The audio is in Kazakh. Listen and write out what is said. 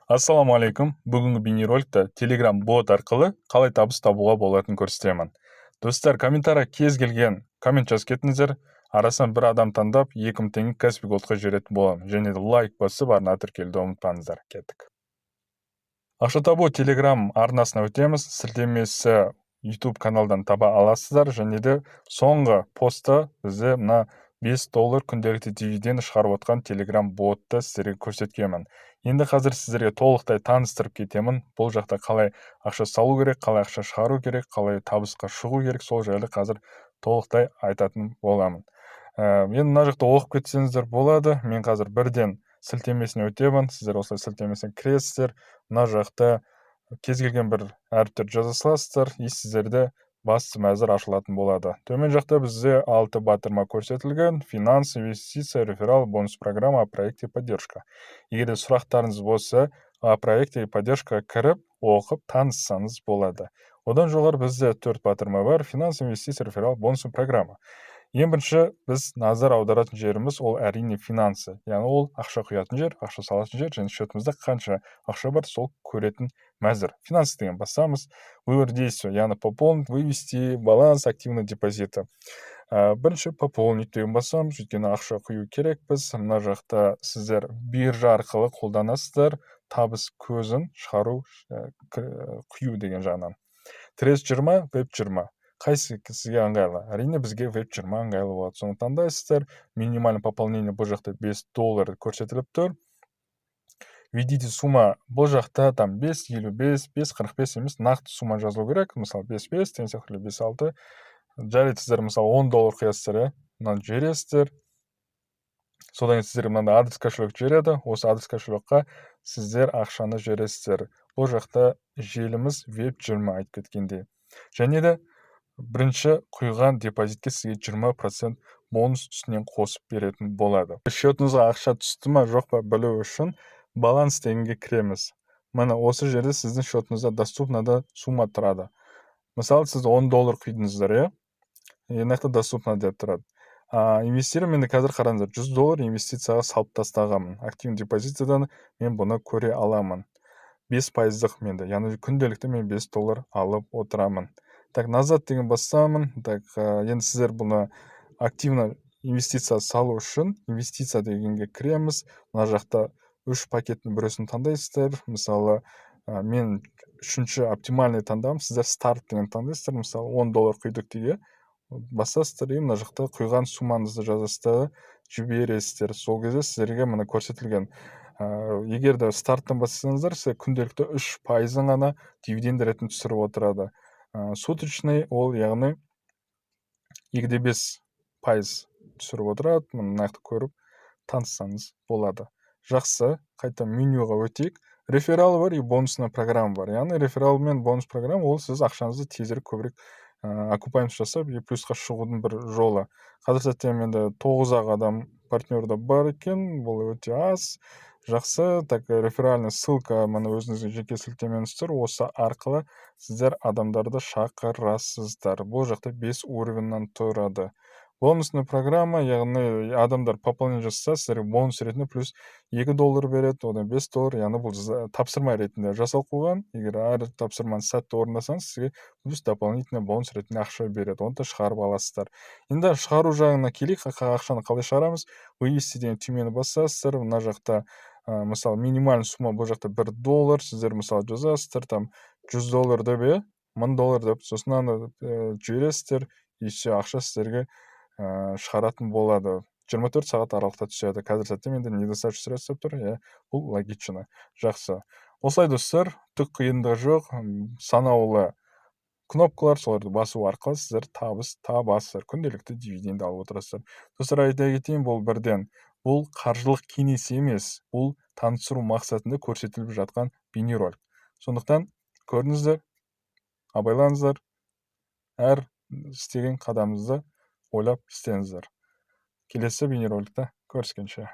Ассаламу алейкум. Бүгінгі бейнероликта Telegram бот арқылы қалай табыс табуға болатынын көрсетемін. Достар, комментария кез келген коммент жазып кетіңіздер. Арасынан бір адам таңдап 2000 теңге Каспи Голдқа жіберетін боламын. Және де лайк басып арна тіркелуді ұмытпаңыздар. Кеттік. Ақша табу Telegram арнасына өтеміз. Сілтемесі YouTube каналдан таба аласыздар. Және де соңғы постта бізде мына $5 күнделікті дивиденд шығарып отқан Telegram ботты сіздерге көрсеткенмін. Енді қазір сіздерге толықтай таныстырып кетемін. Бұл жақта қалай ақша салу керек, қалай ақша шығару керек, қалай табысқа шығу керек, сол жайлы қазір толықтай айтатын боламын. Енді мына жақта оқып кетсеңіздер болады. Мен қазір бірден сілтемесіне өтемін. Сіздер осылай сілтемесіне кіресіздер. Мына жақта кез келген бір әріптер жаза саласыздар, и сіздерде басты мәзір ашылатын болады. Төмен жақта бізде 6 батырма көрсетілген: финанс, инвестиция, реферал, бонус программа, проект и поддержка. Егер сұрақтарыңыз болса, проект и поддержка кіріп, оқып, таныссаңыз болады. Одан жоғары бізде 4 батырма бар: финанс, инвестиция, реферал, бонус программа. Ең бірінші біз назар аударатын жеріміз ол әрине финансы. Яғни ол ақша құятын жер, ақша салатын жер, және счетымызда қанша ақша бар, сол көретін мәзір. Финансы деген басамыз. Выбор действия, яғни пополнить, вывести, баланс, активный депозиты. Бірінші пополнить деген басамыз, өйткені ақша құю керек біз. Мына жақта сіздер биржа арқылы қолданасыздар табыс көзін шығару, құю деген жағынан. Трес 20, веб 20. Қайсы сізге ыңғайлы? Әрине бізге веб 20 ыңғайлы болады. Соны таңдайсыздар. Минимальный пополнение бұл жақта $5 көрсетіліп тұр. Введите сумма бұл жақта там 5, 55, 5, 45 емес, нақты сумма жазылу керек. Мысалы 5-5, деген сияқты 5-6. Жарайды, сіздер мысалы $10 құясыздар, мынаны жібересіздер. Содан сіздерге мынандай адрес кошелек жібереді. Осы адрес кошелекқа сіздер ақшаны жібересіздер. Бұл жақта желіміз веб 20 айтып кеткендей. Және де бірінші құйған депозитке сізге 20% бонус үстінен қосып беретін болады. Счетыңызға ақша түсті ма жоқ па білу үшін баланс дегенге кіреміз. Мына осы жерде сіздің счетыңызда доступнада сумма тұрады. Мысалы, сіз $10 құйдыңыздар, мына доступно деп тұрады. Инвестированиеменде қазір қараңыздар, $100 инвестицияға салып тастағанмын. Активный депозитадан мен бұны көре аламын. 5%-ық менде, яғни күнделікті мен $5 алып отырамын. Так, назад деген басамын. Так, енді сіздер бұны активно инвестиция салу үшін инвестиция дегенге кіреміз. Мына жақта 3 пакеттің біреусін таңдайсыздар. Мысалы, мен 3-ші оптимальный таңдам, сіздер старт деген таңдайсыздар. Мысалы, $10 құйдық деге басасыздар, мына жақта құйған суммаңызды жазасыздар, жібересіздер. Сол кезде сіздерге мына көрсетілген. Егер де старттан бассаңыздар, сіз күнделікті 3% ғана дивиденд ретін түсіріп отырады. Суточный ол яғни 2,5% түсіріп отырады. Мұны нақты көріп таныссаңыз болады. Жақсы, қайта менюға өтейік. Реферал бар и бонусная программа бар. Яғни реферал мен бонус программа ол сіз ақшаңызды тезірек көбірек окупаемость жасап, плюсқа шығудың бір жолы. Қазір сәтте менде 9 адам партнерда бар екен, бұл өте аз. Жақсы, так, реферальный ссылка мына өзіңізге жеке сілтемеңіз тұр. Осы арқылы сіздер адамдарды шақырасыздар. Бұл жақта 5 уровеньнен тұрады. Бонусная программа, яғни адамдар пополнение жасаса, сіздерге бонус ретінде плюс $2 береді, одан $5, яғни бұл тапсырма ретінде жасал қойған. Егер әр тапсырманы сәтті орындасаңыз, сізге плюс дополнительный бонус ретінде ақша береді. Оны да шығарып аласыздар. Енді шығару жағына келейік, ақшаны қалай шығарамыз? Вывести деген түймені басасыздар. Мына жақта мысалы минимальный сумма бұл жақта $1, сіздер мысалы жазасыздар, там $100 деп, $1000 деп, сосын аны жібересіздер, и все, ақша сіздерге шығаратын болады. 24 сағат аралықта түседі. Қазір сәтте менде недостаточно средств тұр, бұл логично. Жақсы. Осылай достар, түк қиындығы жоқ, санаулы кнопкалар, соларды басу арқылы сіздер табыс табасыздар, күнделікті дивиденд алып отырасыздар. Достар, айта кетейін, бұл бірден, бұл қаржылық кеңес емес, бұл таныстыру мақсатында көрсетіліп жатқан бейнеролик. Сондықтан көріңіздер, абайлаңыздар, әр істеген қадамыңызды ойлап істеңіздер. Келесі бейнероликта көріскенше.